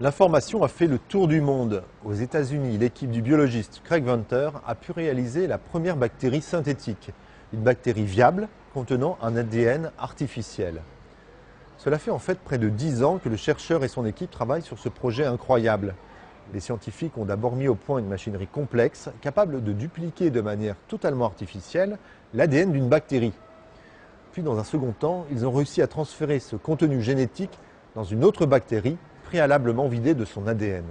L'information a fait le tour du monde. Aux États-Unis, l'équipe du biologiste Craig Venter a pu réaliser la première bactérie synthétique, une bactérie viable contenant un ADN artificiel. Cela fait en fait près de 10 ans que le chercheur et son équipe travaillent sur ce projet incroyable. Les scientifiques ont d'abord mis au point une machinerie complexe capable de dupliquer de manière totalement artificielle l'ADN d'une bactérie. Puis dans un second temps, ils ont réussi à transférer ce contenu génétique dans une autre bactérie préalablement vidée de son ADN.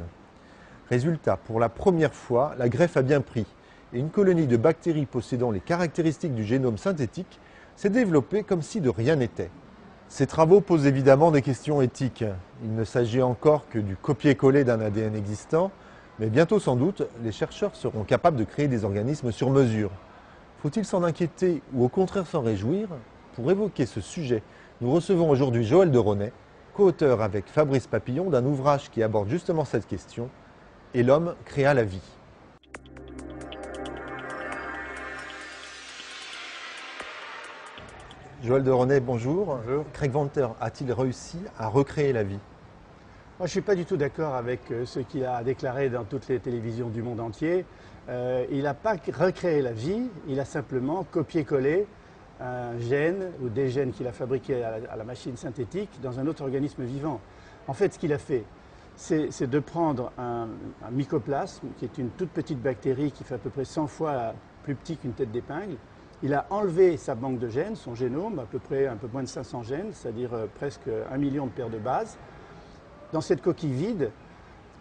Résultat, pour la première fois, la greffe a bien pris et une colonie de bactéries possédant les caractéristiques du génome synthétique s'est développée comme si de rien n'était. Ces travaux posent évidemment des questions éthiques. Il ne s'agit encore que du copier-coller d'un ADN existant, mais bientôt sans doute, les chercheurs seront capables de créer des organismes sur mesure. Faut-il s'en inquiéter ou au contraire s'en réjouir? Pour évoquer ce sujet, nous recevons aujourd'hui Joël de Ronet, co-auteur avec Fabrice Papillon d'un ouvrage qui aborde justement cette question « Et l'homme créa la vie ». Joël de Ronet, bonjour. Bonjour. Craig Venter a-t-il réussi à recréer la vie? Moi, je ne suis pas du tout d'accord avec ce qu'il a déclaré dans toutes les télévisions du monde entier. Il n'a pas recréé la vie, il a simplement copié-collé un gène ou des gènes qu'il a fabriqués à la machine synthétique dans un autre organisme vivant. En fait, ce qu'il a fait, c'est de prendre un mycoplasme, qui est une toute petite bactérie qui fait à peu près 100 fois plus petit qu'une tête d'épingle. Il a enlevé sa banque de gènes, son génome, à peu près un peu moins de 500 gènes, c'est-à-dire presque 1 million de paires de bases. Dans cette coquille vide,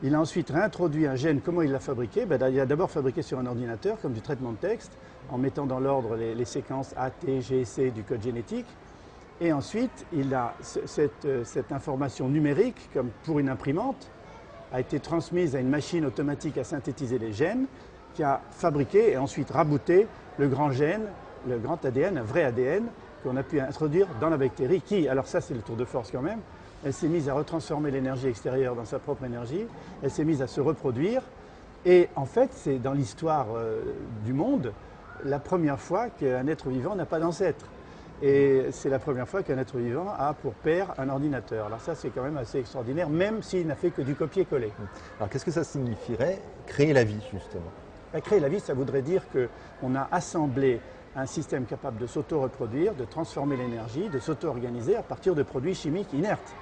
il a ensuite réintroduit un gène. Comment il l'a fabriqué? Il a d'abord fabriqué sur un ordinateur, comme du traitement de texte, en mettant dans l'ordre les séquences A, T, G, C du code génétique. Et ensuite, il a cette information numérique, comme pour une imprimante, a été transmise à une machine automatique à synthétiser les gènes, qui a fabriqué et ensuite rabooté le grand gène, le grand ADN, un vrai ADN, qu'on a pu introduire dans la bactérie, qui, alors ça c'est le tour de force quand même, elle s'est mise à retransformer l'énergie extérieure dans sa propre énergie, elle s'est mise à se reproduire, et en fait c'est dans l'histoire du monde la première fois qu'un être vivant n'a pas d'ancêtre. Et c'est la première fois qu'un être vivant a pour père un ordinateur. Alors ça c'est quand même assez extraordinaire, même s'il n'a fait que du copier-coller. Alors qu'est-ce que ça signifierait, créer la vie justement? Créer la vie, ça voudrait dire qu'on a assemblé un système capable de s'auto-reproduire, de transformer l'énergie, de s'auto-organiser à partir de produits chimiques inertes.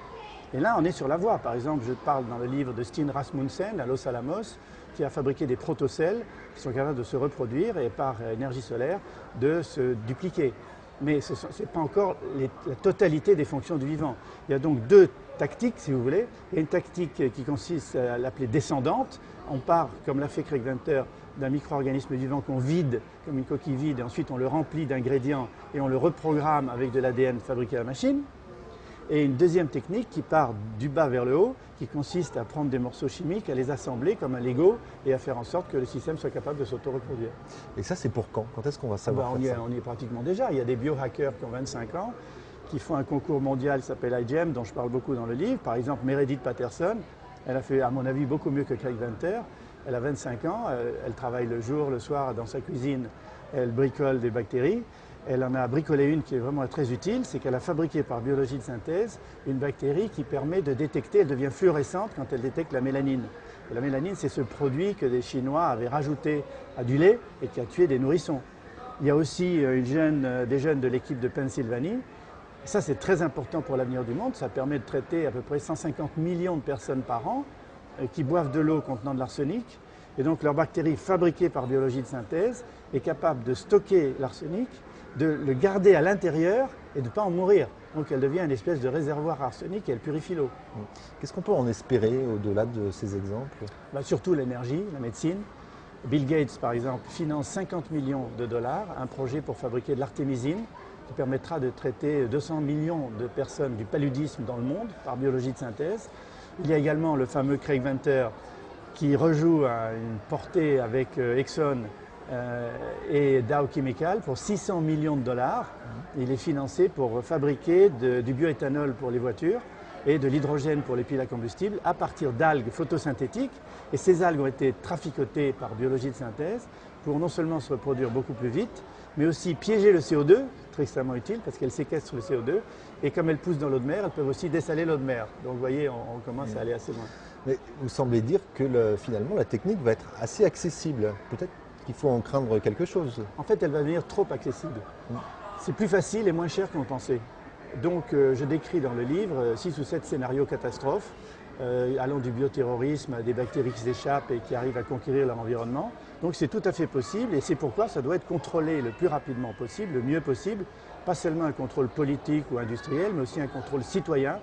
Et là, on est sur la voie. Par exemple, je parle dans le livre de Steen Rasmussen à Los Alamos, qui a fabriqué des protocelles qui sont capables de se reproduire et par énergie solaire de se dupliquer. Mais ce n'est pas encore la totalité des fonctions du vivant. Il y a donc deux tactiques, si vous voulez. Il y a une tactique qui consiste à l'appeler descendante. On part, comme l'a fait Craig Venter, d'un micro-organisme vivant qu'on vide comme une coquille vide et ensuite on le remplit d'ingrédients et on le reprogramme avec de l'ADN fabriqué à la machine. Et une deuxième technique qui part du bas vers le haut, qui consiste à prendre des morceaux chimiques, à les assembler comme un Lego et à faire en sorte que le système soit capable de s'auto-reproduire. Et ça c'est pour quand? Quand est-ce qu'on va savoir on y est pratiquement déjà. Il y a des biohackers qui ont 25 ans, qui font un concours mondial qui s'appelle iGEM, dont je parle beaucoup dans le livre. Par exemple, Meredith Patterson, elle a fait à mon avis beaucoup mieux que Craig Venter. Elle a 25 ans, elle travaille le jour, le soir dans sa cuisine, elle bricole des bactéries. Elle en a bricolé une qui est vraiment très utile, c'est qu'elle a fabriqué par biologie de synthèse une bactérie qui permet de détecter, elle devient fluorescente quand elle détecte la mélanine. Et la mélanine, c'est ce produit que les Chinois avaient rajouté à du lait et qui a tué des nourrissons. Il y a aussi des jeunes de l'équipe de Pennsylvanie. Ça, c'est très important pour l'avenir du monde. Ça permet de traiter à peu près 150 millions de personnes par an qui boivent de l'eau contenant de l'arsenic. Et donc, leur bactérie fabriquée par biologie de synthèse est capable de stocker l'arsenic, de le garder à l'intérieur et de ne pas en mourir. Donc, elle devient une espèce de réservoir arsenic et elle purifie l'eau. Qu'est-ce qu'on peut en espérer au-delà de ces exemples? Surtout l'énergie, la médecine. Bill Gates, par exemple, finance 50 millions de dollars un projet pour fabriquer de l'artémisine qui permettra de traiter 200 millions de personnes du paludisme dans le monde par biologie de synthèse. Il y a également le fameux Craig Venter qui rejoue une portée avec Exxon et Dow Chemical pour 600 millions de dollars. Il est financé pour fabriquer du bioéthanol pour les voitures et de l'hydrogène pour les piles à combustible à partir d'algues photosynthétiques. Et ces algues ont été traficotées par biologie de synthèse pour non seulement se reproduire beaucoup plus vite, mais aussi piéger le CO2, très extrêmement utile parce qu'elles séquestrent le CO2, et comme elles poussent dans l'eau de mer, elles peuvent aussi dessaler l'eau de mer. Donc vous voyez, on commence à aller assez loin. Mais vous semblez dire que finalement la technique va être assez accessible. Peut-être qu'il faut en craindre quelque chose. En fait, elle va devenir trop accessible. C'est plus facile et moins cher qu'on pensait. Donc je décris dans le livre 6 ou 7 scénarios catastrophes, allant du bioterrorisme à des bactéries qui s'échappent et qui arrivent à conquérir leur environnement. Donc c'est tout à fait possible et c'est pourquoi ça doit être contrôlé le plus rapidement possible, le mieux possible. Pas seulement un contrôle politique ou industriel, mais aussi un contrôle citoyen,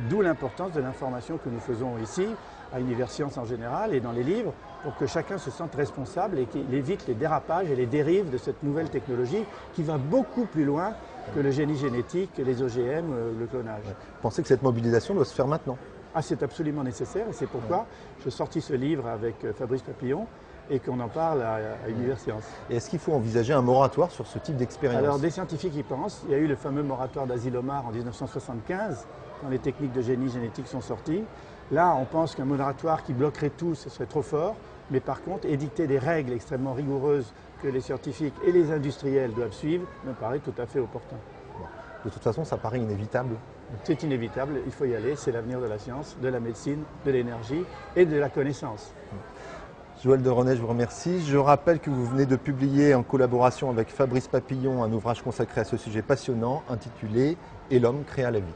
d'où l'importance de l'information que nous faisons ici, à Universcience en général et dans les livres, pour que chacun se sente responsable et qu'il évite les dérapages et les dérives de cette nouvelle technologie qui va beaucoup plus loin que le génie génétique, les OGM, le clonage. Vous pensez que cette mobilisation doit se faire maintenant? Ah, c'est absolument nécessaire et c'est pourquoi je sortis ce livre avec Fabrice Papillon et qu'on en parle à Universcience. Et est-ce qu'il faut envisager un moratoire sur ce type d'expérience? Alors des scientifiques y pensent. Il y a eu le fameux moratoire d'Asilomar en 1975, quand les techniques de génie génétique sont sorties. Là, on pense qu'un moratoire qui bloquerait tout, ce serait trop fort. Mais par contre, édicter des règles extrêmement rigoureuses que les scientifiques et les industriels doivent suivre me paraît tout à fait opportun. De toute façon, ça paraît inévitable. C'est inévitable, il faut y aller, c'est l'avenir de la science, de la médecine, de l'énergie et de la connaissance. Joël de René, je vous remercie. Je rappelle que vous venez de publier en collaboration avec Fabrice Papillon un ouvrage consacré à ce sujet passionnant intitulé « Et l'homme créa la vie ».